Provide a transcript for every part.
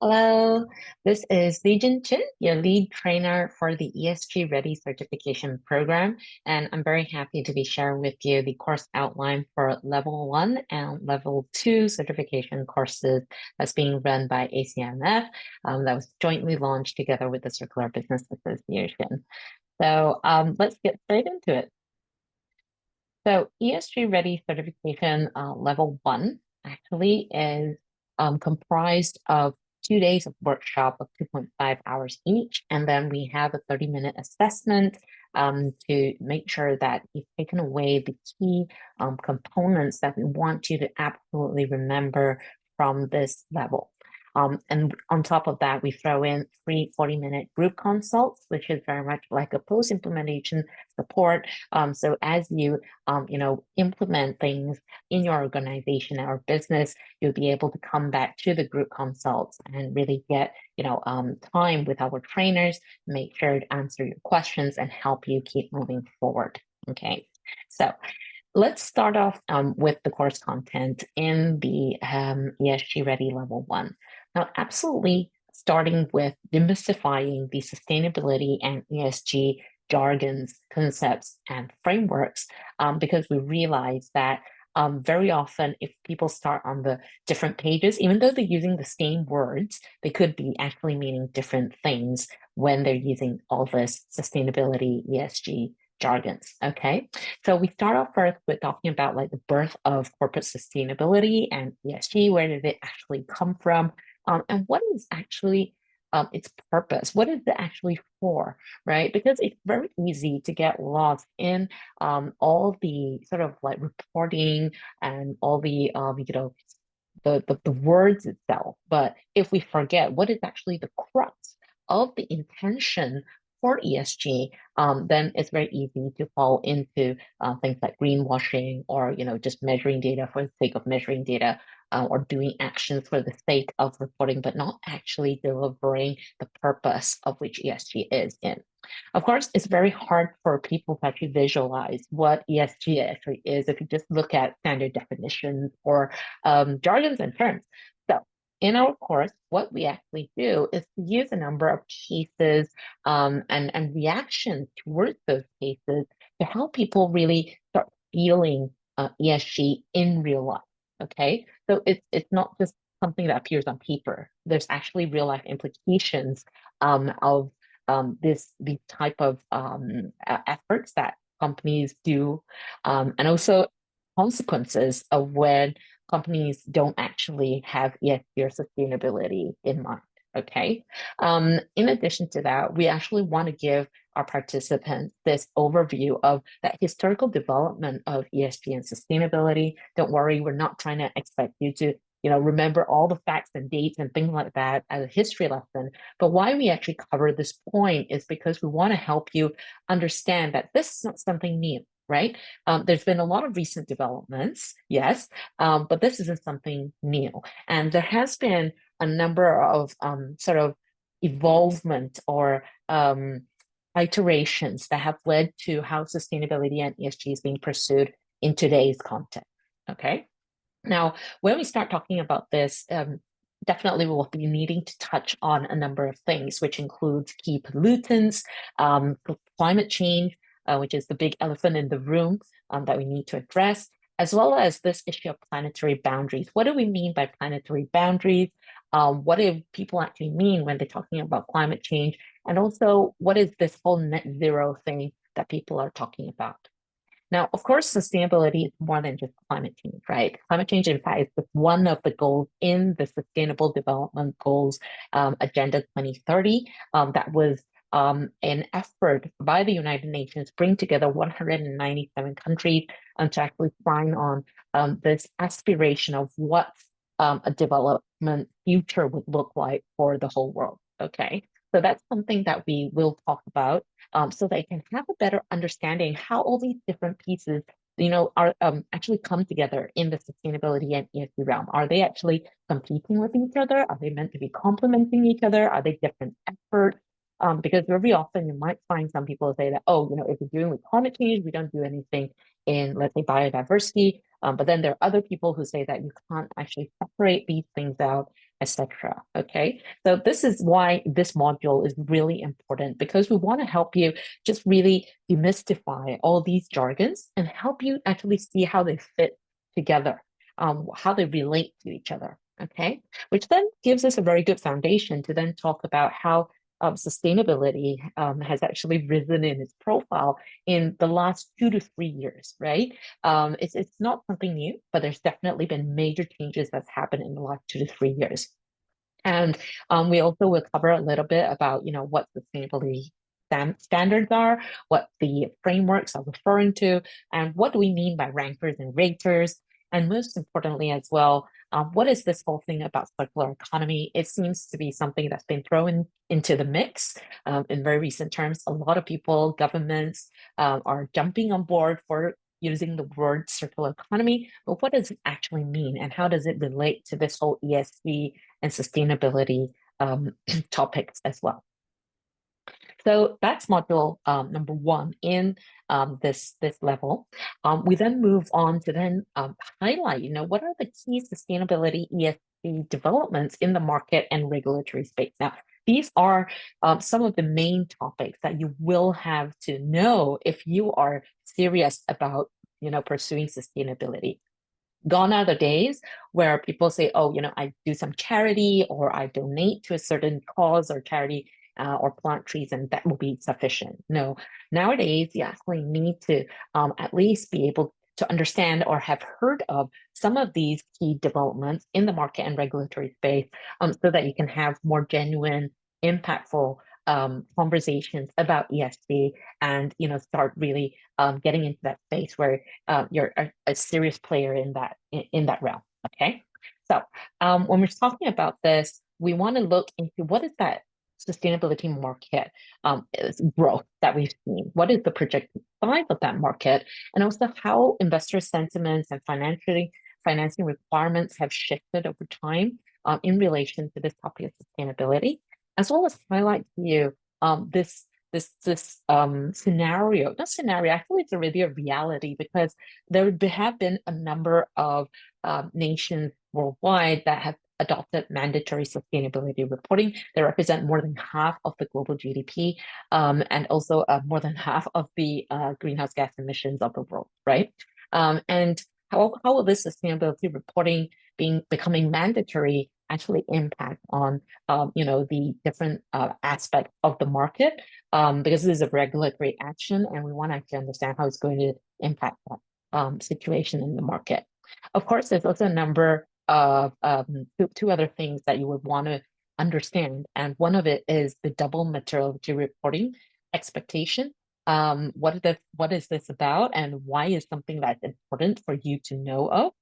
Hello, this is Lee Jin Chin, your lead trainer for the ESG-Ready certification program, and I'm very happy to be sharing with you the course outline for Level 1 and Level 2 certification courses that's being run by ACMF, that was jointly launched together with the Circular Business Association. So let's get straight into it. So ESG-Ready certification Level 1 actually is comprised of 2 days of workshop of 2.5 hours each. And then we have a 30-minute assessment to make sure that you've taken away the key components that we want you to absolutely remember from this level. And on top of that, we throw in free 40-minute group consults, which is very much like a post-implementation support. So as you implement things in your organization or business, you'll be able to come back to the group consults and really get, time with our trainers, make sure to answer your questions and help you keep moving forward. Okay, so let's start off with the course content in the ESG Ready Level 1. Now, absolutely starting with demystifying the sustainability and ESG jargons, concepts, and frameworks, because we realize that very often if people start on the different pages, even though they're using the same words, they could be actually meaning different things when they're using all this sustainability, ESG jargons. Okay, so we start off first with talking about like the birth of corporate sustainability and ESG. Where did it actually come from? And what is actually its purpose? What is it actually for, right? Because it's very easy to get lost in all the sort of like reporting and all the the words itself. But if we forget what is actually the crux of the intention for ESG, then it's very easy to fall into things like greenwashing or just measuring data for the sake of measuring data, or doing actions for the sake of reporting, but not actually delivering the purpose of which ESG is in. Of course, it's very hard for people to actually visualize what ESG actually is if you just look at standard definitions or jargons and terms. So in our course, what we actually do is to use a number of cases and reactions towards those cases to help people really start feeling ESG in real life. Okay, so it's not just something that appears on paper. There's actually real life implications of these type of efforts that companies do, and also consequences of when companies don't actually have ESG or sustainability in mind. Okay. In addition to that, we actually want to give our participants this overview of that historical development of ESG and sustainability. Don't worry, we're not trying to expect you to remember all the facts and dates and things like that as a history lesson. But why we actually cover this point is because we want to help you understand that this is not something new, right? There's been a lot of recent developments, yes, but this isn't something new. And there has been a number of sort of evolvement or iterations that have led to how sustainability and ESG is being pursued in today's context. Okay. Now, when we start talking about this, definitely we'll be needing to touch on a number of things, which includes key pollutants, climate change, which is the big elephant in the room that we need to address, as well as this issue of planetary boundaries. What do we mean by planetary boundaries? What do people actually mean when they're talking about climate change? And also, what is this whole net zero thing that people are talking about? Now, of course, sustainability is more than just climate change, right? Climate change, in fact, is one of the goals in the Sustainable Development Goals Agenda 2030. That was an effort by the United Nations bring together 197 countries to actually sign on this aspiration of what a development future would look like for the whole world. Okay, so that's something that we will talk about, so they can have a better understanding how all these different pieces, are actually come together in the sustainability and ESG realm. Are they actually competing with each other? Are they meant to be complementing each other? Are they different efforts? Because very often you might find some people say that, oh, if you're doing with climate change, we don't do anything in, let's say, biodiversity. But then there are other people who say that you can't actually separate these things out, etc. Okay, so this is why this module is really important, because we want to help you just really demystify all these jargons and help you actually see how they fit together, how they relate to each other. Okay, which then gives us a very good foundation to then talk about how sustainability has actually risen in its profile in the last 2 to 3 years, right? It's not something new, but there's definitely been major changes that's happened in the last 2 to 3 years. And we also will cover a little bit about, what sustainability standards are, what the frameworks are referring to, and what do we mean by rankers and raters. And most importantly as well, what is this whole thing about circular economy? It seems to be something that's been thrown into the mix in very recent terms. A lot of people, governments are jumping on board for using the word circular economy, but what does it actually mean? And how does it relate to this whole ESG and sustainability topics as well? So that's module number one in this level. We then move on to then highlight, what are the key sustainability ESG developments in the market and regulatory space. Now, these are some of the main topics that you will have to know if you are serious about, pursuing sustainability. Gone are the days where people say, oh, I do some charity or I donate to a certain cause or charity or plant trees, and that will be sufficient. No, nowadays you actually need to at least be able to understand or have heard of some of these key developments in the market and regulatory space, so that you can have more genuine, impactful conversations about ESG, and start really getting into that space where you're a serious player in that realm. Okay, so when we're talking about this, we want to look into what is that sustainability market growth that we've seen. What is the projected size of that market, and also how investor sentiments and financing requirements have shifted over time in relation to this topic of sustainability, as well as highlight to you this scenario, not scenario, actually it's already a reality, because there have been a number of nations worldwide that have adopted mandatory sustainability reporting. They represent more than half of the global GDP, and also more than half of the greenhouse gas emissions of the world, right? And how will this sustainability reporting becoming mandatory actually impact on the different aspects of the market, because this is a regulatory action and we want to actually understand how it's going to impact that situation in the market. Of course, there's also a number of two other things that you would want to understand, and one of it is the double materiality reporting expectation. What is this about, and why is something that's important for you to know of?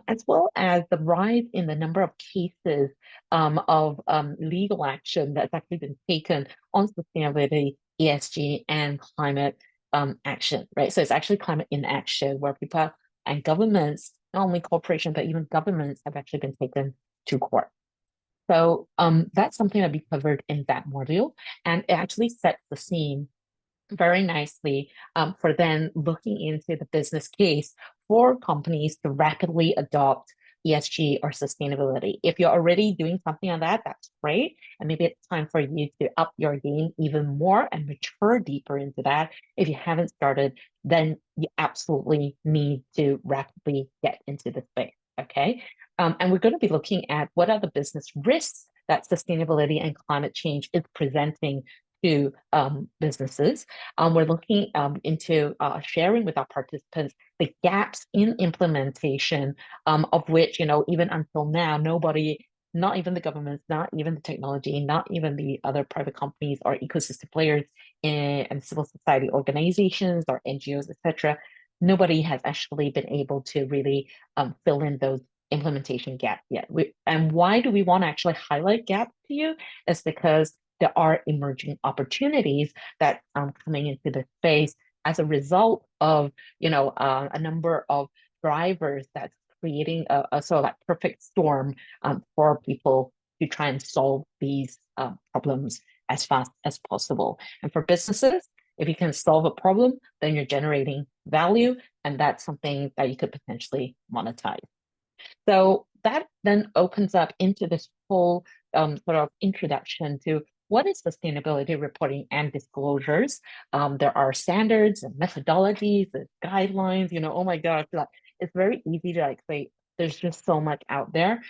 As well as the rise in the number of cases of legal action that's actually been taken on sustainability, ESG, and climate action, right? So it's actually climate inaction, where people and governments, not only corporations, but even governments, have actually been taken to court. So that's something that we covered in that module, and it actually sets the scene very nicely for then looking into the business case for companies to rapidly adopt ESG or sustainability. If you're already doing something on that, that's great. And maybe it's time for you to up your game even more and mature deeper into that. If you haven't started, then you absolutely need to rapidly get into the space. Okay. And we're going to be looking at what are the business risks that sustainability and climate change is presenting to businesses. We're looking into sharing with our participants the gaps in implementation, of which, even until now, nobody, not even the governments, not even the technology, not even the other private companies or ecosystem players and civil society organizations or NGOs, etc., nobody has actually been able to really fill in those implementation gaps yet. And why do we want to actually highlight gaps to you? Is because there are emerging opportunities that coming into the space as a result of a number of drivers that's creating a sort of like perfect storm for people to try and solve these problems as fast as possible. And for businesses, if you can solve a problem, then you're generating value, and that's something that you could potentially monetize. So that then opens up into this whole sort of introduction to what is sustainability reporting and disclosures. There are standards and methodologies, and guidelines. Oh my gosh, like, it's very easy to like say there's just so much out there.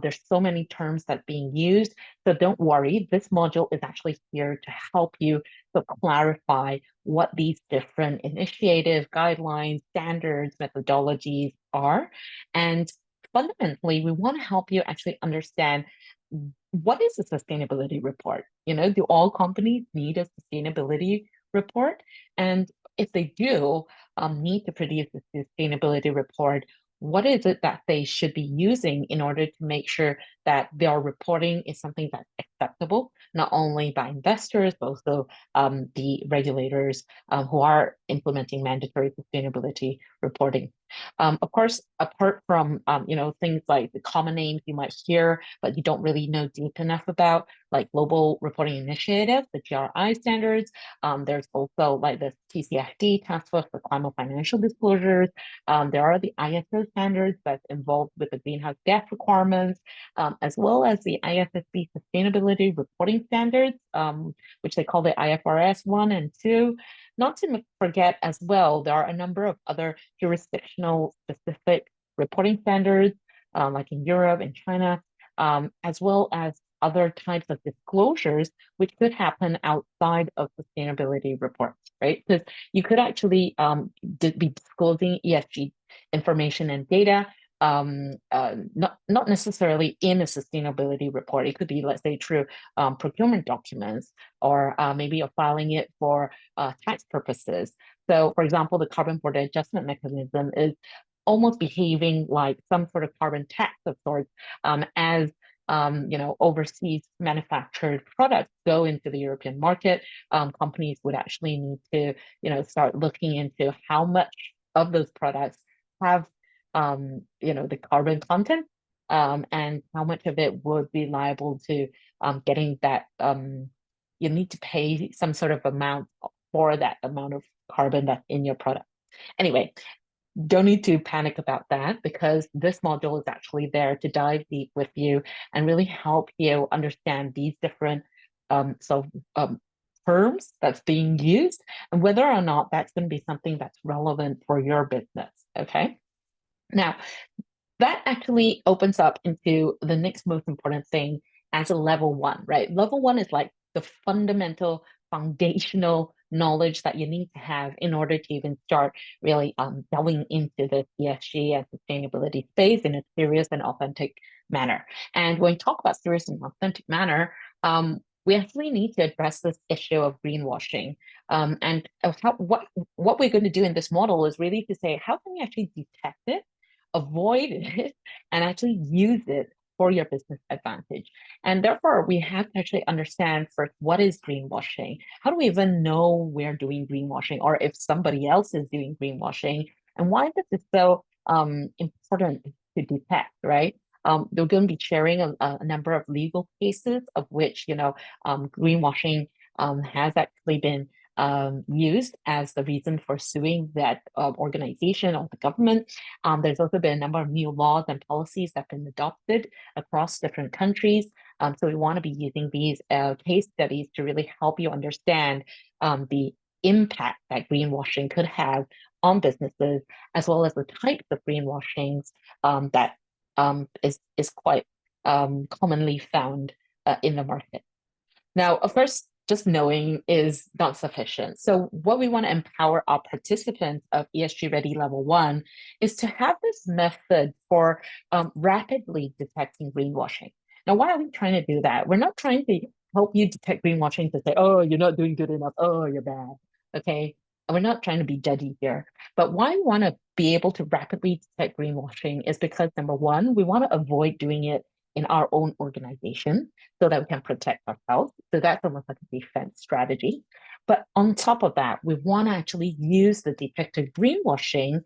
There's so many terms that are being used. So don't worry, this module is actually here to help you to clarify what these different initiative guidelines, standards, methodologies are. And fundamentally, we want to help you actually understand what is a sustainability report. Do all companies need a sustainability report? And if they do need to produce a sustainability report, what is it that they should be using in order to make sure that their reporting is something that's acceptable, not only by investors, but also the regulators who are implementing mandatory sustainability reporting. Of course, apart from things like the common names you might hear, but you don't really know deep enough about, like Global Reporting Initiative, the GRI standards. There's also like the TCFD, Task Force for Climate Financial Disclosures. There are the ISO standards that's involved with the greenhouse gas requirements, as well as the IFSC Sustainability Reporting Standards, which they call the IFRS 1 and 2. Not to forget as well, there are a number of other jurisdictional specific reporting standards, like in Europe and China, as well as other types of disclosures, which could happen outside of sustainability reports, right? Because you could actually be disclosing ESG information and data, not necessarily in a sustainability report. It could be, let's say, through procurement documents, or maybe you're filing it for tax purposes. So, for example, the carbon border adjustment mechanism is almost behaving like some sort of carbon tax of sorts, as overseas manufactured products go into the European market. Companies would actually need to, start looking into how much of those products have, the carbon content, and how much of it would be liable to getting that. You need to pay some sort of amount for that amount of carbon that's in your product. Anyway, don't need to panic about that, because this module is actually there to dive deep with you and really help you understand these different terms that's being used, and whether or not that's going to be something that's relevant for your business. Okay. Now, that actually opens up into the next most important thing as a level one, right? Level one is like the fundamental, foundational knowledge that you need to have in order to even start really delving into the ESG and sustainability space in a serious and authentic manner. And when we talk about serious and authentic manner, we actually need to address this issue of greenwashing. And what we're going to do in this model is really to say, how can we actually detect it, avoid it, and actually use it for your business advantage? And therefore, we have to actually understand first, what is greenwashing? How do we even know we're doing greenwashing, or if somebody else is doing greenwashing? And why this is so important to detect, right? They're going to be sharing a number of legal cases of which, greenwashing has actually been used as the reason for suing that organization or the government. There's also been a number of new laws and policies that have been adopted across different countries. So we want to be using these case studies to really help you understand the impact that greenwashing could have on businesses, as well as the types of greenwashings that is quite commonly found in the market. Now, of course, just knowing is not sufficient. So what we want to empower our participants of ESG Ready Level 1 is to have this method for rapidly detecting greenwashing. Now, why are we trying to do that? We're not trying to help you detect greenwashing to say, oh, you're not doing good enough. Oh, you're bad. Okay. And we're not trying to be judgy here. But why we want to be able to rapidly detect greenwashing is because, number one, we want to avoid doing it in our own organization so that we can protect ourselves. So that's almost like a defense strategy. But on top of that, we want to actually use the detected greenwashing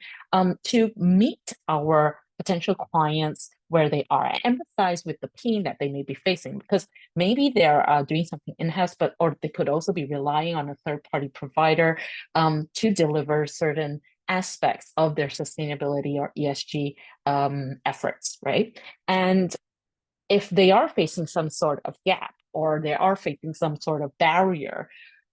to meet our potential clients where they are, and empathize with the pain that they may be facing, because maybe they're doing something in-house, or they could also be relying on a third-party provider to deliver certain aspects of their sustainability or ESG efforts, right? And if they are facing some sort of gap or they are facing some sort of barrier,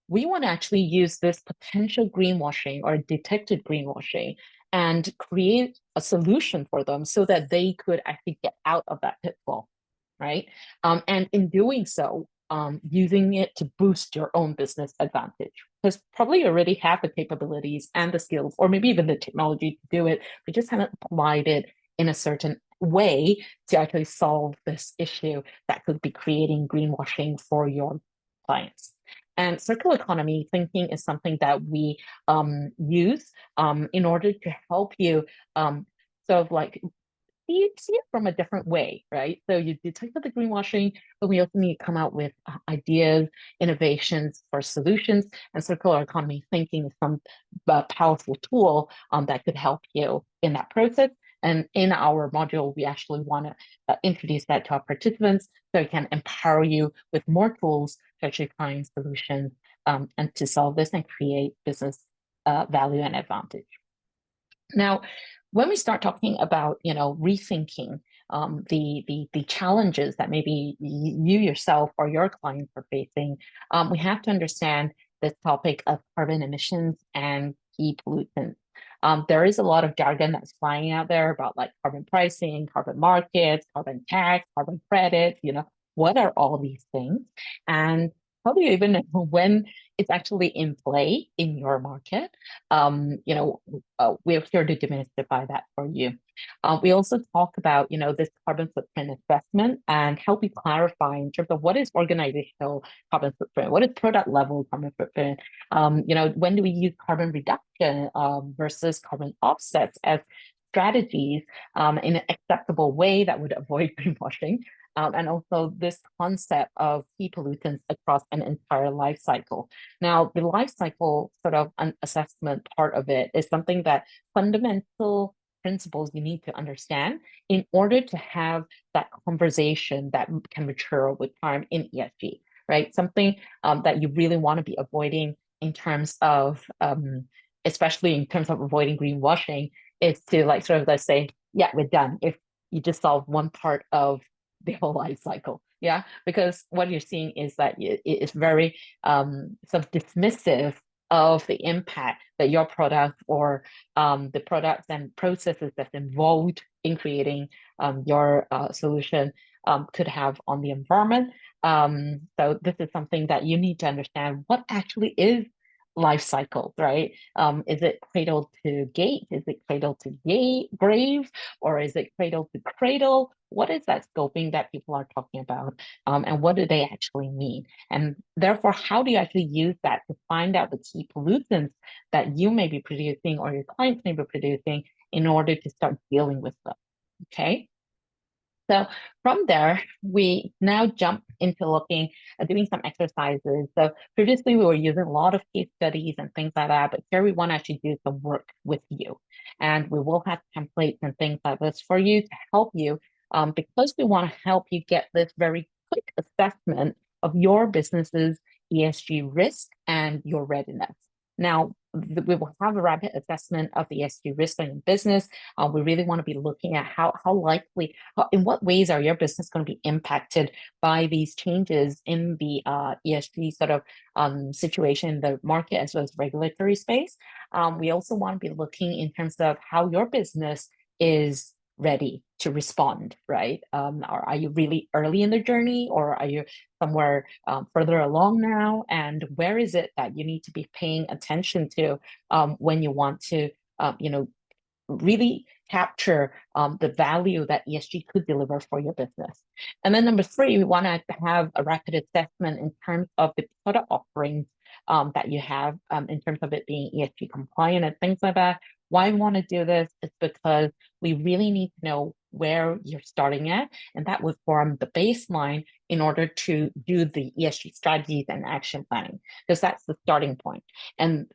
we want to actually use this potential greenwashing or detected greenwashing and create a solution for them so that they could actually get out of that pitfall, right? And in doing so, using it to boost your own business advantage. Because probably you already have the capabilities and the skills, or maybe even the technology to do it, but just haven't applied it in a certain way to actually solve this issue that could be creating greenwashing for your clients. And circular economy thinking is something that we use in order to help you sort of like see it from a different way, right? So you detect the greenwashing, but we also need to come out with ideas, innovations for solutions, and circular economy thinking is some powerful tool that could help you in that process. And in our module, we actually want to introduce that to our participants so it can empower you with more tools to actually find solutions and to solve this and create business value and advantage. Now, when we start talking about, rethinking the challenges that maybe you yourself or your clients are facing, we have to understand this topic of carbon emissions and key pollutants. There is a lot of jargon that's flying out there about like carbon pricing, carbon markets, carbon tax, carbon credits, what are all these things? And how do you even know when it's actually in play in your market? We're here to demystify that for you. We also talk about, this carbon footprint assessment and help you clarify in terms of what is organizational carbon footprint, what is product level carbon footprint, when do we use carbon reduction versus carbon offsets as strategies in an acceptable way that would avoid greenwashing. And also this concept of key pollutants across an entire life cycle. Now, the life cycle sort of an assessment part of it is something that fundamental principles you need to understand in order to have that conversation that can mature with time in ESG, right? Something that you really want to be avoiding in terms of, especially in terms of avoiding greenwashing, is to like sort of let's say, yeah, we're done. If you just solve one part of the whole life cycle. Yeah, because what you're seeing is that it's very sort of dismissive of the impact that your product or the products and processes that's involved in creating your solution could have on the environment. So this is something that you need to understand what actually is life cycle, right? Is it cradle to gate? Is it cradle to grave? Or is it cradle to cradle? What is that scoping that people are talking about? And what do they actually mean? And therefore, how do you actually use that to find out the key pollutants that you may be producing or your clients may be producing in order to start dealing with them? Okay. So from there, we now jump into looking at doing some exercises. So previously we were using a lot of case studies and things like that, but here we want to actually do some work with you. And we will have templates and things like this for you to help you because we want to help you get this very quick assessment of your business's ESG risk and your readiness. Now, we will have a rapid assessment of the ESG risk in your business. We really want to be looking at how likely, in what ways are your business going to be impacted by these changes in the ESG sort of situation in the market as well as regulatory space. We also want to be looking in terms of how your business is ready to respond, right? Or are you really early in the journey or are you somewhere further along now? And where is it that you need to be paying attention to when you want to, really capture the value that ESG could deliver for your business. And then number three, we want to have a rapid assessment in terms of the product offerings that you have in terms of it being ESG compliant and things like that. Why we want to do this is because we really need to know where you're starting at, and that would form the baseline in order to do the ESG strategies and action planning, because that's the starting point. And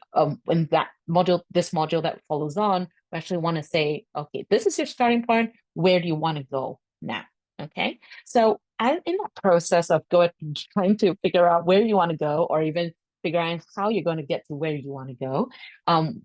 when this module that follows on, we actually want to say, okay, this is your starting point. Where do you want to go now? Okay, so in that process of trying to figure out where you want to go, or even figure out how you're going to get to where you want to go,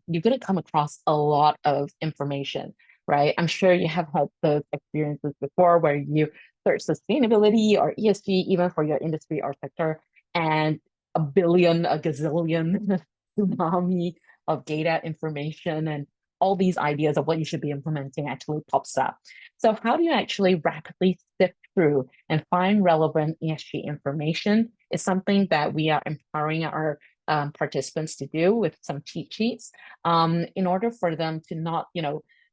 you're going to come across a lot of information, right? I'm sure you have had those experiences before where you search sustainability or ESG, even for your industry or sector, and a billion, a gazillion tsunami of data information and all these ideas of what you should be implementing actually pops up. So how do you actually rapidly sift through and find relevant ESG information is something that we are empowering our participants to do with some cheat sheets in order for them to not,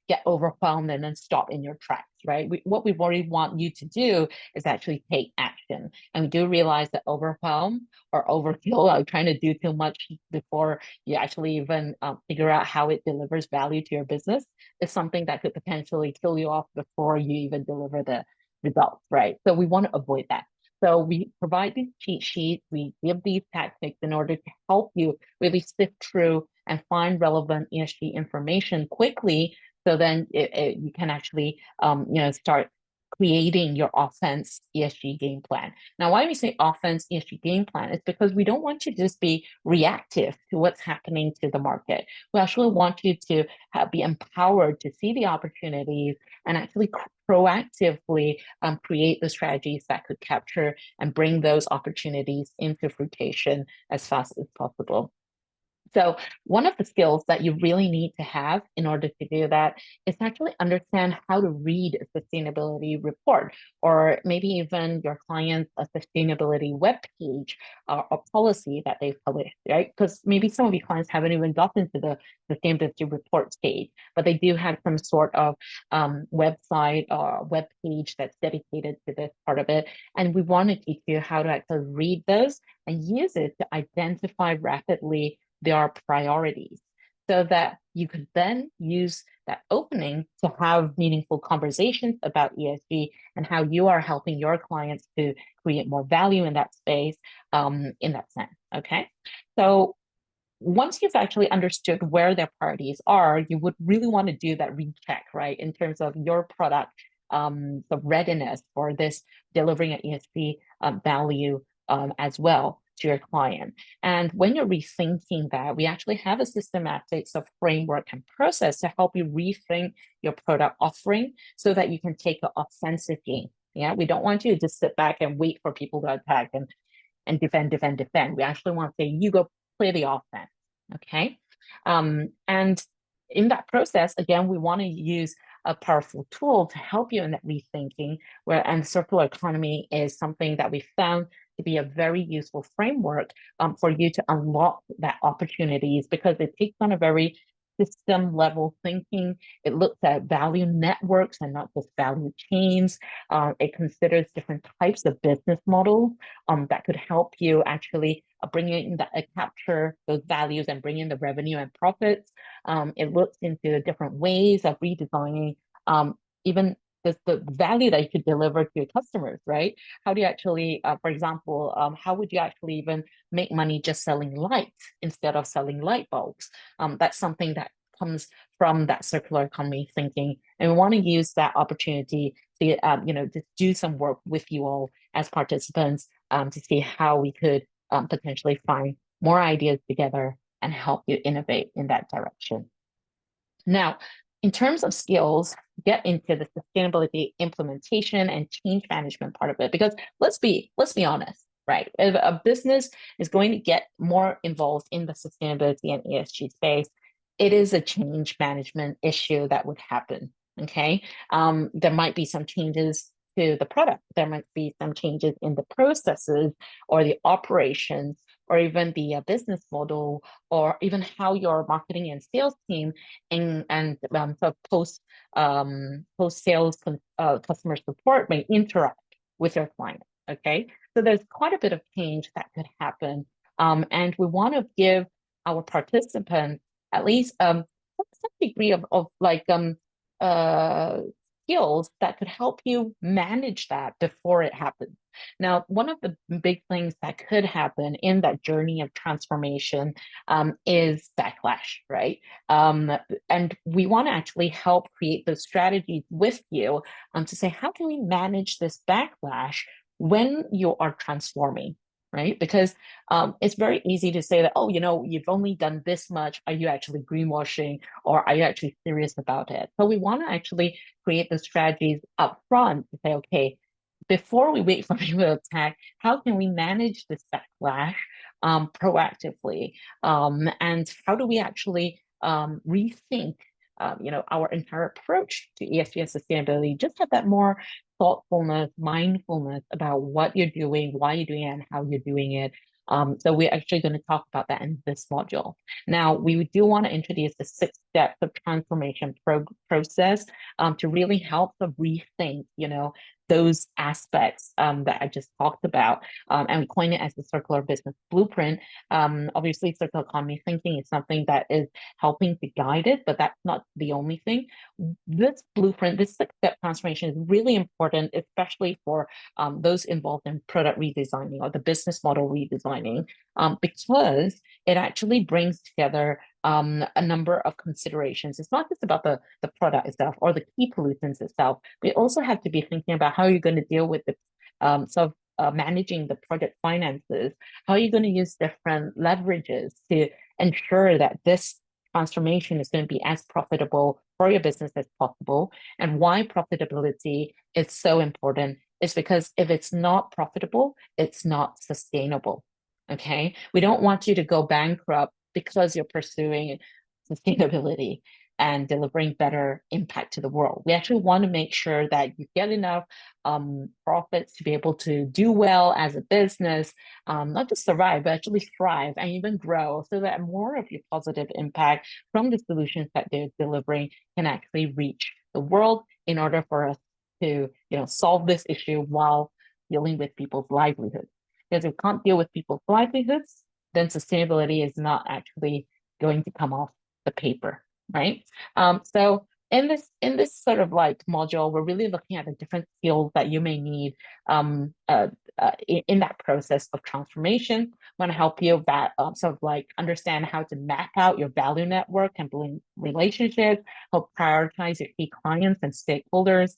get overwhelmed and then stop in your tracks, right? What we really want you to do is actually take action. And we do realize that overwhelm or overkill, trying to do too much before you actually even figure out how it delivers value to your business is something that could potentially kill you off before you even deliver the results, right? So we want to avoid that. So we provide these cheat sheets, we give these tactics in order to help you really sift through and find relevant ESG information quickly. So then you can actually, start creating your offense ESG game plan. Now, why we say offense ESG game plan is because we don't want you to just be reactive to what's happening to the market. We actually want you to be empowered to see the opportunities and actually proactively create the strategies that could capture and bring those opportunities into fruition as fast as possible. So one of the skills that you really need to have in order to do that is to actually understand how to read a sustainability report, or maybe even your client's a sustainability webpage or policy that they've published, right? Because maybe some of your clients haven't even gotten to the sustainability report stage, but they do have some sort of website or web page that's dedicated to this part of it. And we want to teach you how to actually read those and use it to identify rapidly their priorities so that you could then use that opening to have meaningful conversations about ESG and how you are helping your clients to create more value in that space in that sense. Okay. So once you've actually understood where their priorities are, you would really want to do that recheck, right, in terms of your product, the readiness for this delivering an ESG value as well to your client. And when you're rethinking that, we actually have a systematic framework and process to help you rethink your product offering so that you can take an offensive game. Yeah, we don't want you to just sit back and wait for people to attack and defend. We actually want to say, you go play the offense. Okay. And in that process, again, we want to use a powerful tool to help you in that rethinking, and circular economy is something that we found to be a very useful framework for you to unlock that opportunities, because it takes on a very system level thinking. It looks at value networks and not just value chains. It considers different types of business models that could help you actually bring in capture those values and bring in the revenue and profits. It looks into different ways of redesigning even the value that you could deliver to your customers, right? How do you actually, for example, how would you actually even make money just selling lights instead of selling light bulbs? That's something that comes from that circular economy thinking, and we want to use that opportunity to, to do some work with you all as participants to see how we could potentially find more ideas together and help you innovate in that direction. Now, in terms of skills, get into the sustainability implementation and change management part of it, because let's be honest, right? If a business is going to get more involved in the sustainability and ESG space, it is a change management issue that would happen. Okay. There might be some changes to the product. There might be some changes in the processes or the operations or even the business model, or even how your marketing and sales team and post sales customer support may interact with your client. Okay, so there's quite a bit of change that could happen, and we want to give our participants at least some degree of skills that could help you manage that before it happens. Now, one of the big things that could happen in that journey of transformation is backlash, right? And we want to actually help create those strategies with you to say, how can we manage this backlash when you are transforming? right? Because it's very easy to say that, oh, you've only done this much. Are you actually greenwashing, or are you actually serious about it? So we want to actually create the strategies up front to say, okay, before we wait for people to attack, how can we manage this backlash proactively? And how do we actually rethink our entire approach to ESG and sustainability? Just have that more thoughtfulness, mindfulness about what you're doing, why you're doing it, and how you're doing it. So we're actually going to talk about that in this module. Now, we do want to introduce the 6 steps of transformation process to really help them rethink, those aspects that I just talked about, and we coin it as the circular business blueprint. Obviously, circular economy thinking is something that is helping to guide it, but that's not the only thing. This blueprint, this 6-step transformation is really important, especially for those involved in product redesigning or the business model redesigning, because it actually brings together a number of considerations. It's not just about the product itself or the key pollutants itself. We also have to be thinking about how you're going to deal with the managing the project finances. How are you going to use different leverages to ensure that this transformation is going to be as profitable for your business as possible? And why profitability is so important is because if it's not profitable, it's not sustainable. Okay. We don't want you to go bankrupt because you're pursuing sustainability and delivering better impact to the world. We actually want to make sure that you get enough profits to be able to do well as a business, not just survive, but actually thrive and even grow, so that more of your positive impact from the solutions that they're delivering can actually reach the world in order for us to solve this issue while dealing with people's livelihoods. Because if we can't deal with people's livelihoods, then sustainability is not actually going to come off the paper, right? So in this sort of like module, we're really looking at the different skills that you may need in that process of transformation. I want to help you that sort of like understand how to map out your value network and build relationships, help prioritize your key clients and stakeholders,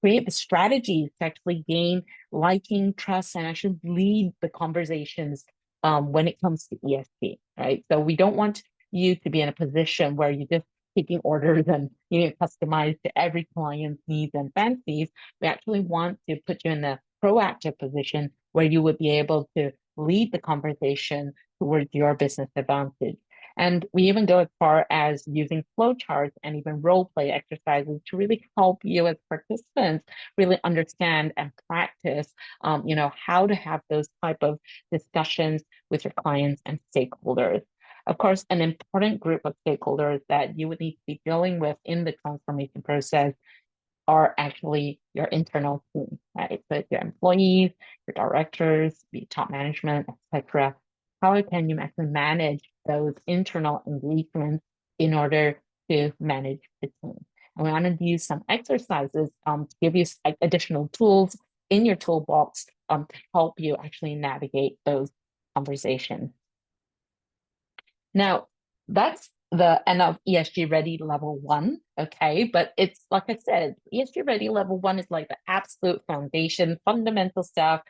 create the strategies to actually gain liking, trust, and actually lead the conversations when it comes to ESG, right? So we don't want you to be in a position where you're just taking orders and customize to every client's needs and fancies. We actually want to put you in a proactive position where you would be able to lead the conversation towards your business advantage. And we even go as far as using flowcharts and even role play exercises to really help you as participants really understand and practice, how to have those type of discussions with your clients and stakeholders. Of course, an important group of stakeholders that you would need to be dealing with in the transformation process are actually your internal team, right? So it's your employees, your directors, your top management, etc. How can you actually manage those internal engagements in order to manage the team? And we want to use some exercises to give you additional tools in your toolbox to help you actually navigate those conversations. Now, that's the end of ESG Ready level 1, okay? But it's like I said, ESG Ready level 1 is like the absolute foundation, fundamental stuff,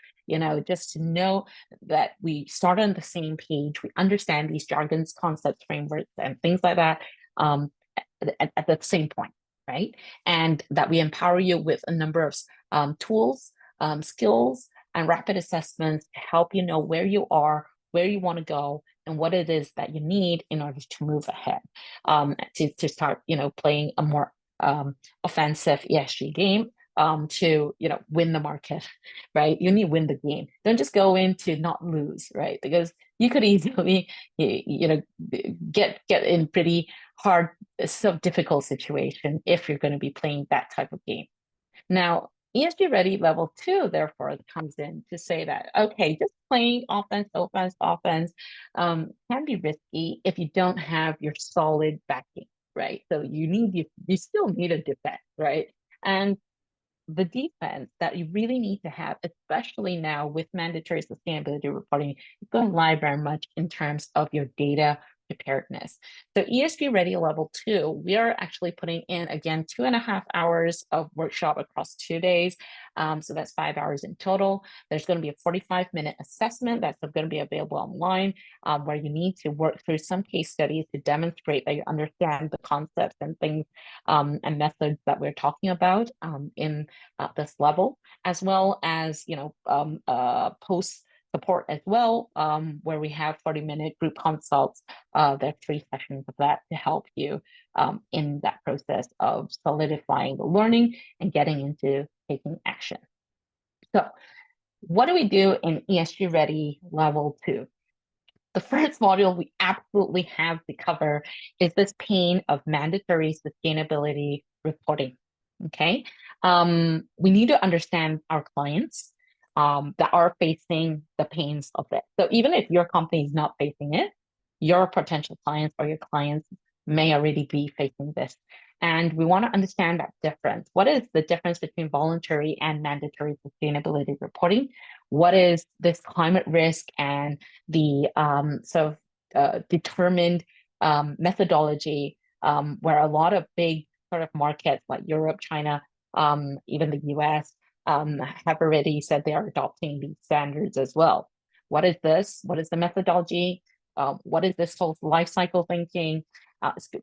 just to know that we start on the same page, we understand these jargons, concepts, frameworks, and things like that at the same point, right? And that we empower you with a number of tools, skills, and rapid assessments to help you know where you are, where you want to go, and what it is that you need in order to move ahead, to start, playing a more offensive ESG game, to, win the market, right? You need to win the game. Don't just go in to not lose, right? Because you could easily, get in pretty hard, so difficult situation if you're going to be playing that type of game. Now, ESG Ready level 2, therefore, comes in to say that, okay, just playing offense can be risky if you don't have your solid backing, right? So you still need a defense, right? And the defense that you really need to have, especially now with mandatory sustainability reporting, is going live very much in terms of your data preparedness. So ESG Ready Level 2, we are actually putting in, again, 2.5 hours of workshop across 2 days. So that's 5 hours in total. There's going to be a 45-minute assessment that's going to be available online, where you need to work through some case studies to demonstrate that you understand the concepts and things and methods that we're talking about in this level, as well as, post support as well, where we have 40-minute group consults. There are 3 sessions of that to help you in that process of solidifying the learning and getting into taking action. So what do we do in ESG Ready Level 2? The first module we absolutely have to cover is this pane of mandatory sustainability reporting. Okay. We need to understand our clients that are facing the pains of it. So even if your company is not facing it, your potential clients or your clients may already be facing this. And we want to understand that difference. What is the difference between voluntary and mandatory sustainability reporting? What is this climate risk and the determined methodology where a lot of big sort of markets like Europe, China, even the US have already said they are adopting these standards as well. What is this? What is the methodology? What is this whole life cycle thinking?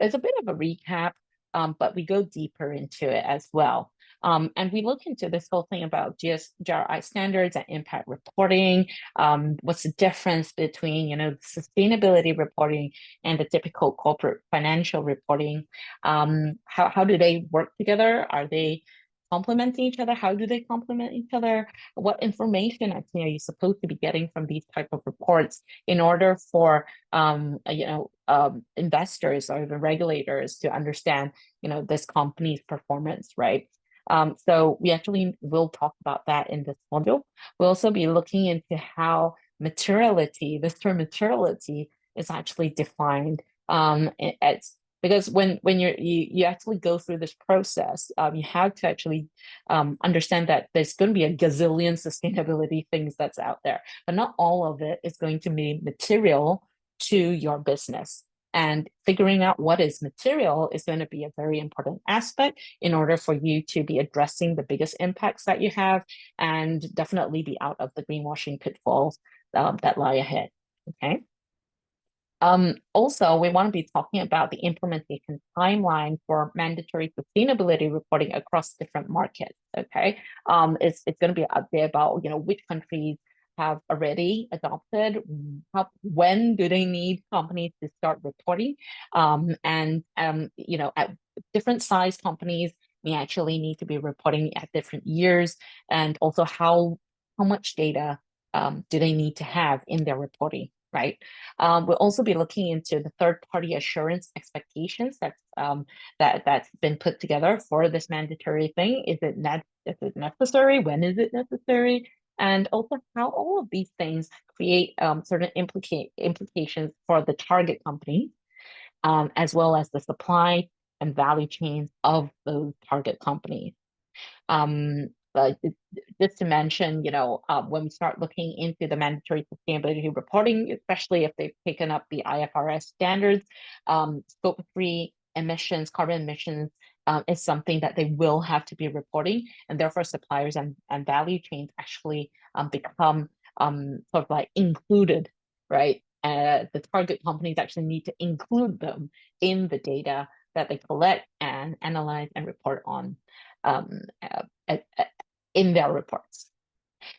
It's a bit of a recap, but we go deeper into it as well. And we look into this whole thing about GRI standards and impact reporting. What's the difference between, sustainability reporting and the typical corporate financial reporting? How do they work together? Are they complementing each other? How do they complement each other? What information actually are you supposed to be getting from these type of reports in order for investors or the regulators to understand this company's performance, right? So we actually will talk about that in this module. We'll also be looking into how materiality, this term materiality, is actually defined. Because when you actually go through this process, you have to actually understand that there's going to be a gazillion sustainability things that's out there, but not all of it is going to be material to your business. And figuring out what is material is going to be a very important aspect in order for you to be addressing the biggest impacts that you have and definitely be out of the greenwashing pitfalls that lie ahead. Okay. Also, we want to be talking about the implementation timeline for mandatory sustainability reporting across different markets. Okay, it's going to be an update about which countries have already adopted, when do they need companies to start reporting, and at different size companies may actually need to be reporting at different years, and also how much data do they need to have in their reporting. Right. We'll also be looking into the third-party assurance expectations that's been put together for this mandatory thing. Is it necessary? When is it necessary? And also how all of these things create certain implications for the target company, as well as the supply and value chains of those target companies. But just to mention, when we start looking into the mandatory sustainability reporting, especially if they've taken up the IFRS standards, scope 3 emissions, carbon emissions, is something that they will have to be reporting, and therefore suppliers and value chains actually become sort of like included, right? The target companies actually need to include them in the data that they collect and analyze and report on in their reports.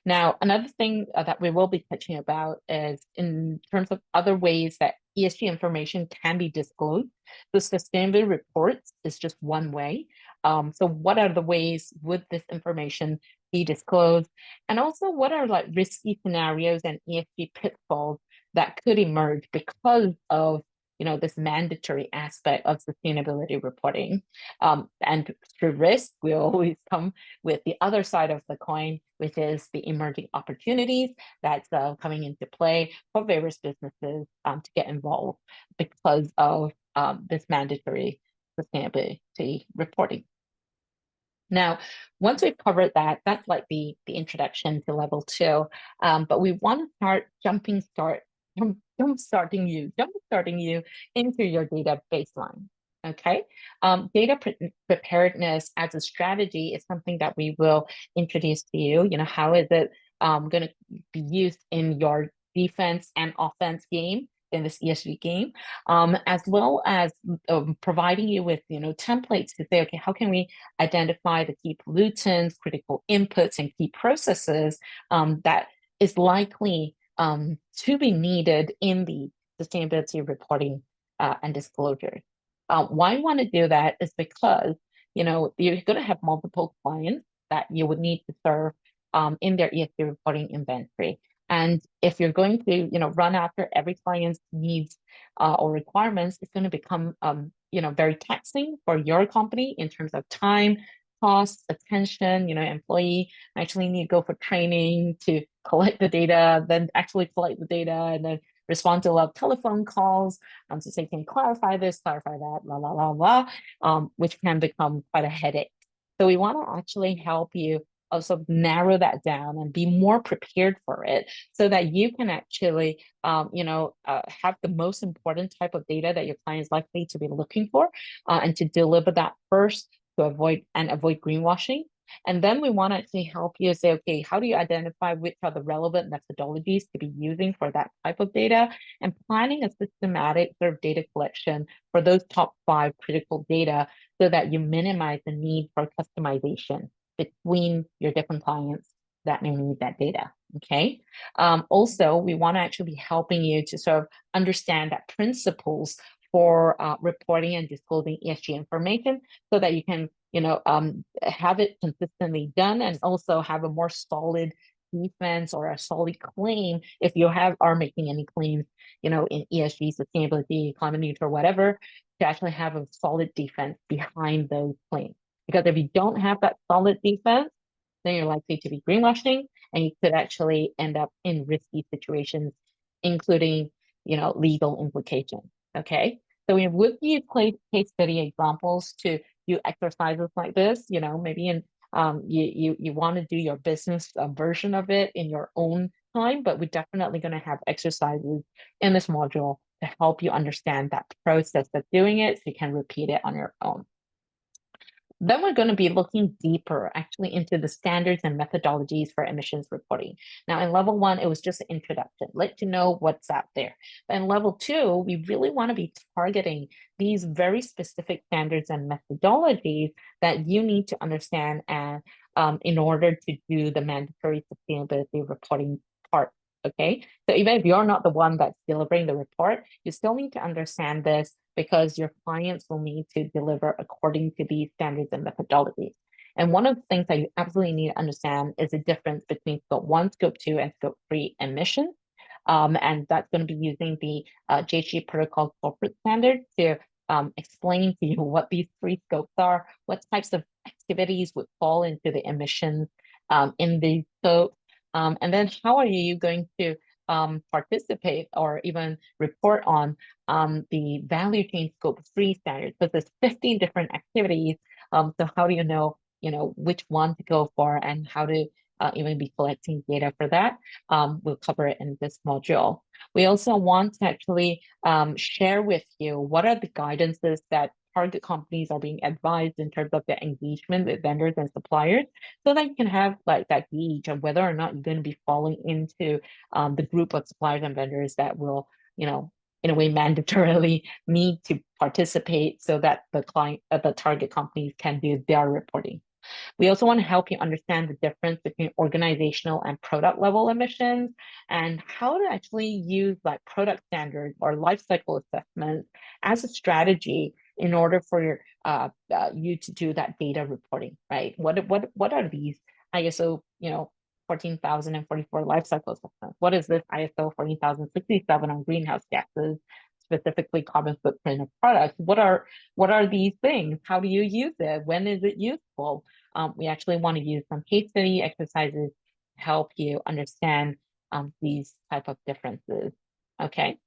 Now, another thing that we will be touching about is in terms of other ways that ESG information can be disclosed. The sustainability reports is just one way. So what are the ways would this information be disclosed? And also what are like risky scenarios and ESG pitfalls that could emerge because of this mandatory aspect of sustainability reporting. And through risk, we always come with the other side of the coin, which is the emerging opportunities that's coming into play for various businesses to get involved because of this mandatory sustainability reporting. Now, once we've covered that, that's like the introduction to level 2. But we want to start jump starting you into your data baseline. Okay. Data preparedness as a strategy is something that we will introduce to you. You know, how is it going to be used in your defense and offense game in this ESG game, as well as providing you with, you know, templates to say, okay, how can we identify the key pollutants, critical inputs, and key processes that is likely to be needed in the sustainability reporting and disclosure. Why I want to do that is because, you know, you're going to have multiple clients that you would need to serve in their ESG reporting inventory. And if you're going to, you know, run after every client's needs or requirements, it's going to become, you know, very taxing for your company in terms of time, cost, attention. You know, employee actually need to go for training to collect the data, then actually collect the data, and then respond to a lot of telephone calls to say, can you clarify this, clarify that, blah, blah, blah, blah, which can become quite a headache. So we want to actually help you also narrow that down and be more prepared for it so that you can actually, you know, have the most important type of data that your client is likely to be looking for and to deliver that first to avoid greenwashing. And then we want to actually help you say, okay, how do you identify which are the relevant methodologies to be using for that type of data, and planning a systematic sort of data collection for those top 5 critical data so that you minimize the need for customization between your different clients that may need that data. Okay. Also, we want to actually be helping you to sort of understand that principles for reporting and disclosing ESG information so that you can, you know, have it consistently done and also have a more solid defense or a solid claim if you are making any claims, you know, in ESG, sustainability, climate neutral, whatever, to actually have a solid defense behind those claims. Because if you don't have that solid defense, then you're likely to be greenwashing and you could actually end up in risky situations, including, you know, legal implications. Okay. So we would use case study examples to do exercises like this, you know, maybe in you want to do your business version of it in your own time, but we're definitely going to have exercises in this module to help you understand that process of doing it so you can repeat it on your own. Then we're going to be looking deeper actually into the standards and methodologies for emissions reporting. Now in level 1, it was just an introduction, let you know what's out there. But in level 2, we really want to be targeting these very specific standards and methodologies that you need to understand and in order to do the mandatory sustainability reporting part. Okay, so even if you're not the one that's delivering the report, you still need to understand this because your clients will need to deliver according to these standards and methodologies. And one of the things that you absolutely need to understand is the difference between scope 1, scope 2, and scope 3 emissions. And that's going to be using the JHG protocol corporate standard to explain to you what these 3 scopes are, what types of activities would fall into the emissions in these scopes, and then how are you going to participate or even report on the value chain scope 3 standards? Because there's 15 different activities. So how do you know, which one to go for and how to even be collecting data for that? We'll cover it in this module. We also want to actually share with you what are the guidances that target companies are being advised in terms of their engagement with vendors and suppliers, so that you can have like that gauge of whether or not you're going to be falling into the group of suppliers and vendors that will, in a way, mandatorily need to participate so that the target companies can do their reporting. We also want to help you understand the difference between organizational and product level emissions and how to actually use like product standards or life cycle assessments as a strategy in order for you to do that data reporting, right? What are these ISO, 14,044 life cycle assessments? What is this ISO 14,067 on greenhouse gases, specifically carbon footprint of products? What are these things? How do you use it? When is it useful? We actually want to use some case study exercises to help you understand these type of differences. Okay.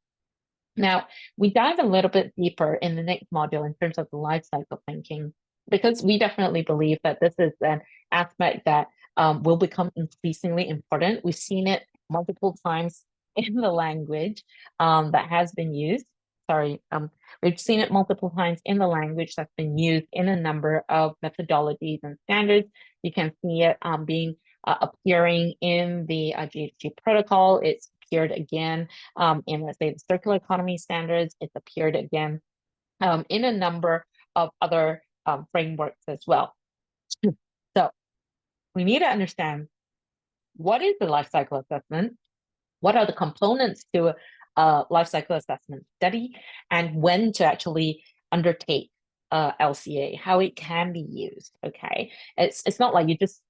Now, we dive a little bit deeper in the next module in terms of the life cycle thinking, because we definitely believe that this is an aspect that will become increasingly important. We've seen it multiple times in the language that has been used. Sorry, we've seen it multiple times in the language that's been used in a number of methodologies and standards. You can see it being appearing in the GHG protocol. It's appeared again in, let's say, the circular economy standards. It's appeared again in a number of other frameworks as well. So we need to understand, what is the life cycle assessment? What are the components to a life cycle assessment study, and when to actually undertake LCA, how it can be used. Okay, it's not like you just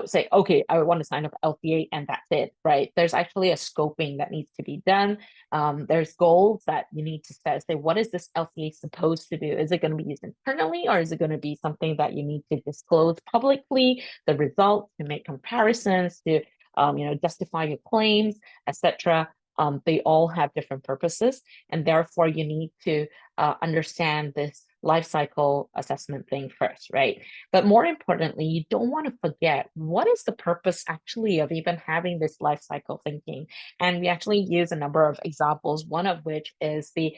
say, okay, I want to sign up for LCA and that's it, right? There's actually a scoping that needs to be done. There's goals that you need to set. Say, what is this LCA supposed to do? Is it going to be used internally, or is it going to be something that you need to disclose publicly, the results, to make comparisons, to justify your claims, etc. They all have different purposes, and therefore you need to understand this life cycle assessment thing first, right? But more importantly, you don't want to forget, what is the purpose actually of even having this life cycle thinking? And we actually use a number of examples, one of which is the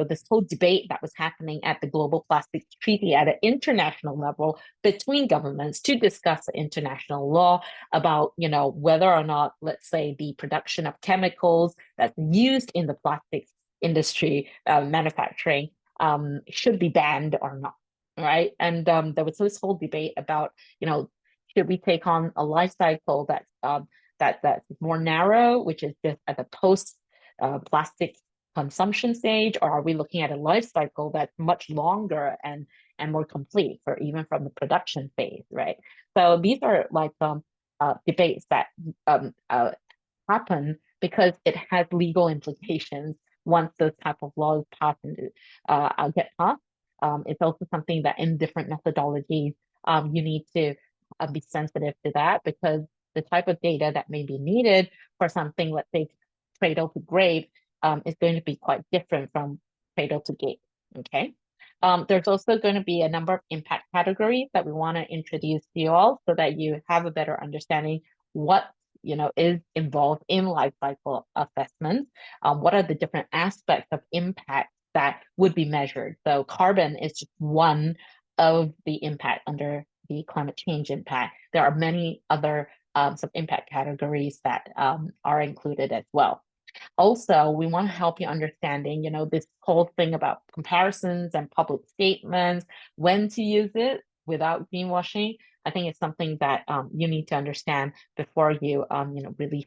this whole debate that was happening at the Global Plastics Treaty at an international level between governments to discuss the international law about whether or not, let's say, the production of chemicals that's used in the plastics industry manufacturing should be banned or not, right? And there was this whole debate about, should we take on a life cycle that's more narrow, which is just at the post plastic consumption stage, or are we looking at a life cycle that's much longer and more complete, for even from the production phase, right? So these are like debates that happen because it has legal implications once those type of laws pass into get passed. It's also something that in different methodologies you need to be sensitive to that, because the type of data that may be needed for something, let's say, cradle to grave, is going to be quite different from cradle to gate. Okay. There's also going to be a number of impact categories that we want to introduce to you all, so that you have a better understanding what is involved in life cycle assessments. What are the different aspects of impact that would be measured? So carbon is just one of the impact under the climate change impact. There are many other some impact categories that are included as well. Also, we want to help you understanding, this whole thing about comparisons and public statements, when to use it without greenwashing. I think it's something that you need to understand before you, release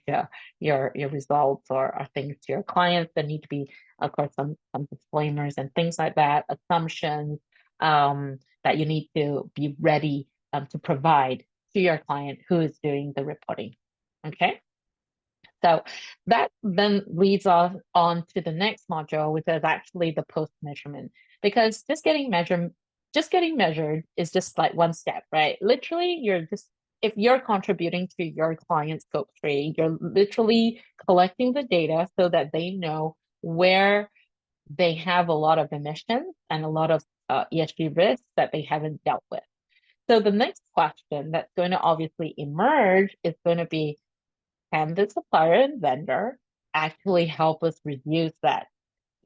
your results or things to your clients. There need to be, of course, some disclaimers and things like that, assumptions that you need to be ready to provide to your client who is doing the reporting. Okay. So that then leads us on to the next module, which is actually the post measurement, because just getting measured is just like one step, right? Literally, if you're contributing to your client's scope 3, you're literally collecting the data so that they know where they have a lot of emissions and a lot of ESG risks that they haven't dealt with. So the next question that's going to obviously emerge is going to be, can the supplier and vendor actually help us reduce that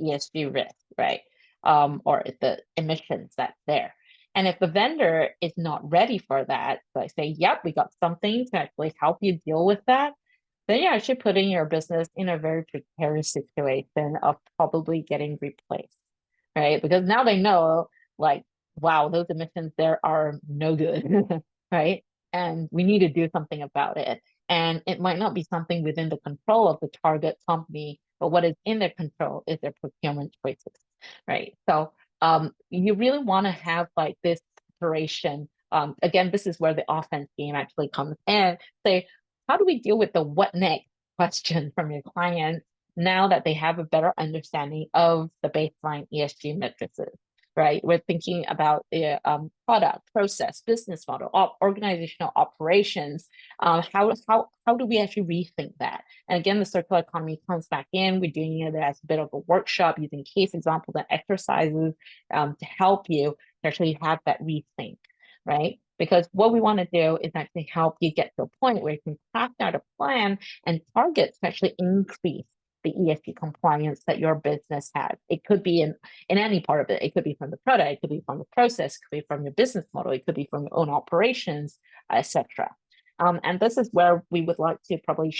ESG risk, right? Or the emissions that's there. And if the vendor is not ready for that, so I say, yep, we got something to actually help you deal with that, then you're actually putting your business in a very precarious situation of probably getting replaced, right? Because now they know, like, wow, those emissions there are no good, right? And we need to do something about it. And it might not be something within the control of the target company, but what is in their control is their procurement choices, right? So you really want to have like this preparation. Again, this is where the offense game actually comes in. Say, how do we deal with the what next question from your clients now that they have a better understanding of the baseline ESG matrices? Right, we're thinking about the product, process, business model, organizational operations. How do we actually rethink that? And again, the circular economy comes back in. We're doing it as a bit of a workshop using case examples and exercises to help you to actually have that rethink, right? Because what we want to do is actually help you get to a point where you can craft out a plan and targets to actually increase the ESG compliance that your business has. It could be in any part of it. It could be from the product, it could be from the process, it could be from your business model, it could be from your own operations, etc. And this is where we would like to probably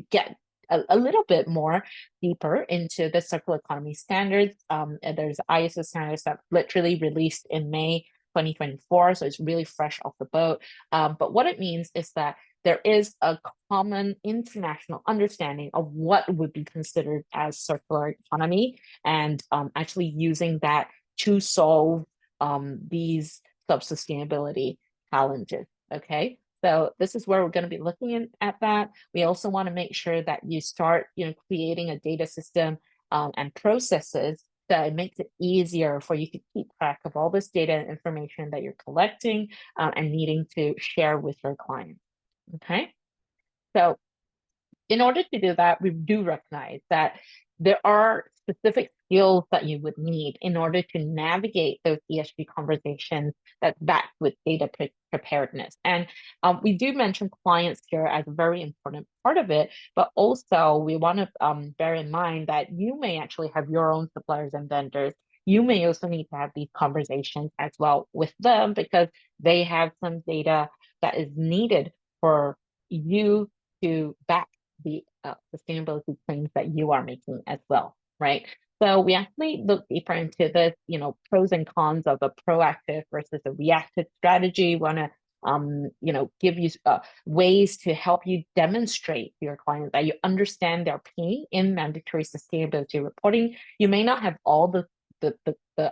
get a little bit more deeper into the circular economy standards. And there's ISO standards that literally released in May 2024, so it's really fresh off the boat. But what it means is that there is a common international understanding of what would be considered as circular economy, and actually using that to solve these sub-sustainability challenges. Okay, so this is where we're going to be looking at that. We also want to make sure that you start, creating a data system and processes that it makes it easier for you to keep track of all this data and information that you're collecting and needing to share with your clients. Okay, so in order to do that, we do recognize that there are specific skills that you would need in order to navigate those ESG conversations that's backed with data preparedness. And we do mention clients here as a very important part of it, but also we want to bear in mind that you may actually have your own suppliers and vendors. You may also need to have these conversations as well with them because they have some data that is needed for you to back the sustainability claims that you are making as well, right? So we actually look deeper into this, pros and cons of a proactive versus a reactive strategy. Want to give you ways to help you demonstrate to your clients that you understand their pain in mandatory sustainability reporting. You may not have all the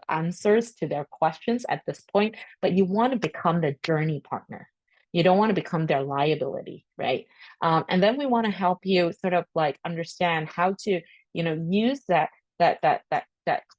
answers to their questions at this point, but you want to become the journey partner. You don't want to become their liability, right? And then we want to help you sort of like understand how to, use that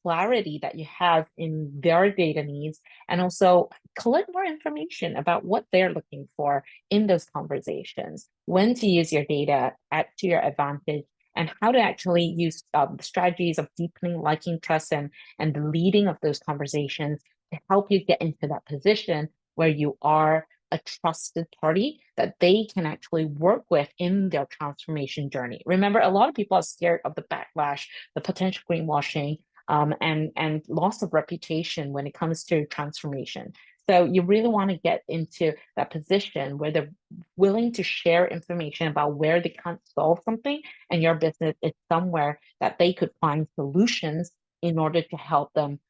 clarity that you have in their data needs, and also collect more information about what they're looking for in those conversations, when to use your data to your advantage, and how to actually use strategies of deepening liking, trust, and the leading of those conversations to help you get into that position where you are a trusted party that they can actually work with in their transformation journey. Remember, a lot of people are scared of the backlash, the potential greenwashing, and loss of reputation when it comes to transformation. So you really want to get into that position where they're willing to share information about where they can't solve something, and your business is somewhere that they could find solutions in order to help them,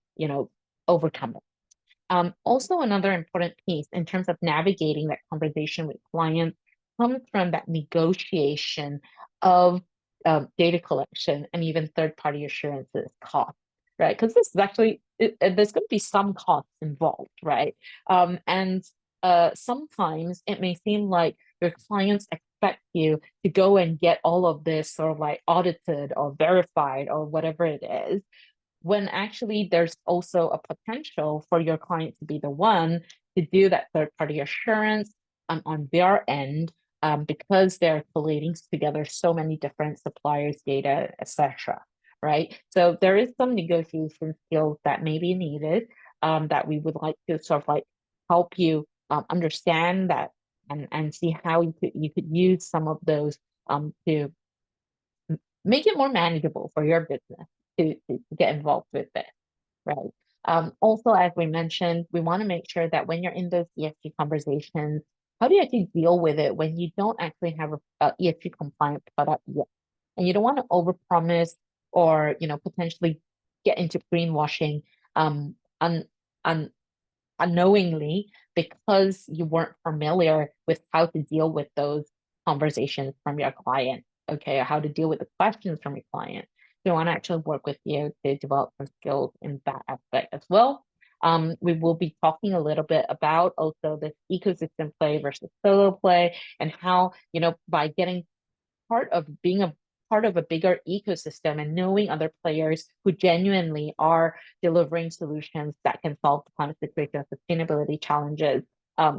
overcome it. Also, another important piece in terms of navigating that conversation with clients comes from that negotiation of data collection and even third-party assurances cost, right? Because this is actually, there's going to be some costs involved, right? And sometimes it may seem like your clients expect you to go and get all of this sort of like audited or verified or whatever it is, when actually there's also a potential for your client to be the one to do that third-party assurance on their end, because they're collating together so many different suppliers' data, etc. Right? So there is some negotiation skills that may be needed, that we would like to sort of like help you understand that, and see how you could use some of those to make it more manageable for your business to get involved with this, right? Also, as we mentioned, we want to make sure that when you're in those ESG conversations, how do you actually deal with it when you don't actually have a ESG compliant product yet? And you don't want to overpromise or, potentially get into greenwashing un, un, unknowingly because you weren't familiar with how to deal with those conversations from your client, okay, or how to deal with the questions from your client. We want to actually work with you to develop some skills in that aspect as well. We will be talking a little bit about also this ecosystem play versus solo play, and how, by getting being a part of a bigger ecosystem and knowing other players who genuinely are delivering solutions that can solve the climate situation and sustainability challenges,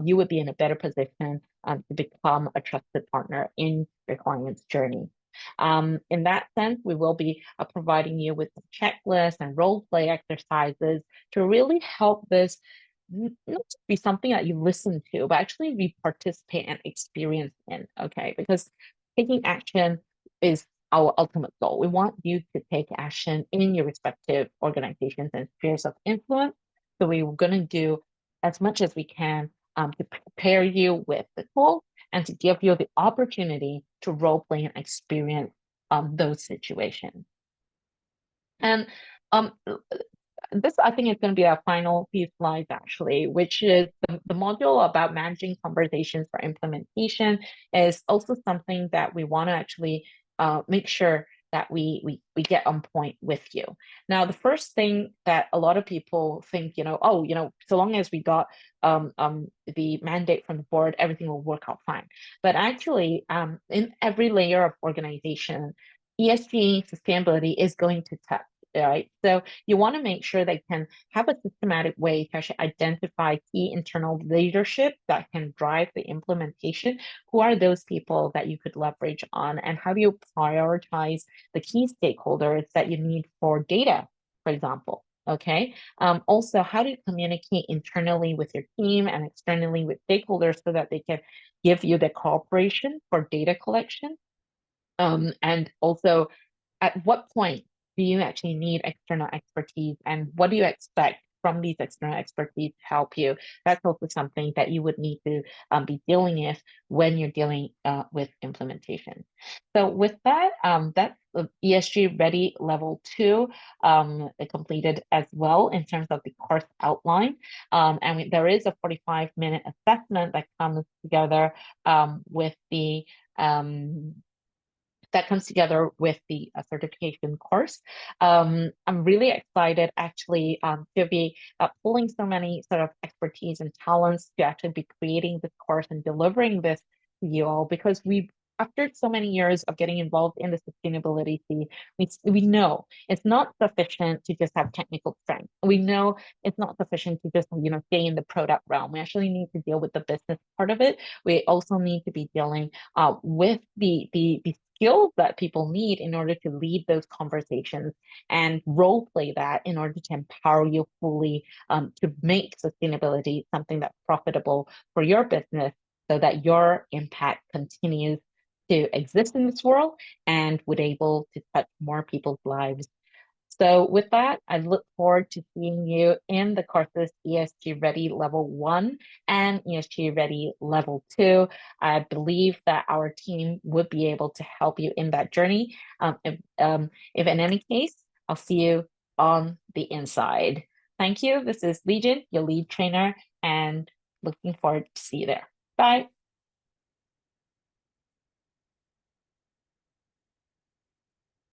you would be in a better position to become a trusted partner in your client's journey. In that sense, we will be providing you with checklists and role play exercises to really help this not just be something that you listen to, but actually we participate and experience in, okay? Because taking action is our ultimate goal. We want you to take action in your respective organizations and spheres of influence. So we're going to do as much as we can to prepare you with the tool and to give you the opportunity to role play and experience those situations. And this, I think, is going to be our final few slides, actually, which is the module about managing conversations for implementation is also something that we want to actually make sure that we get on point with you. Now, the first thing that a lot of people think, oh, so long as we got the mandate from the board, everything will work out fine. But actually, in every layer of organization, ESG sustainability is going to touch. Right. So you want to make sure they can have a systematic way to actually identify key internal leadership that can drive the implementation. Who are those people that you could leverage on? And how do you prioritize the key stakeholders that you need for data, for example? Okay. Also, how do you communicate internally with your team and externally with stakeholders so that they can give you the cooperation for data collection? And also, at what point do you actually need external expertise, and what do you expect from these external expertise to help you? That's also something that you would need to be dealing with when you're dealing with implementation. So with that, that's the ESG Ready Level 2 completed as well in terms of the course outline. And there is a 45-minute assessment that comes together with the certification course. I'm really excited actually to be pulling so many sort of expertise and talents to actually be creating this course and delivering this to you all, because after so many years of getting involved in the sustainability scene, we know it's not sufficient to just have technical strength. We know it's not sufficient to just stay in the product realm. We actually need to deal with the business part of it. We also need to be dealing with the skills that people need in order to lead those conversations and role play that in order to empower you fully to make sustainability something that's profitable for your business, so that your impact continues to exist in this world and would able to touch more people's lives. So with that, I look forward to seeing you in the courses ESG Ready Level 1 and ESG Ready Level 2. I believe that our team would be able to help you in that journey. If in any case, I'll see you on the inside. Thank you. This is Legion, your lead trainer, and looking forward to see you there. Bye.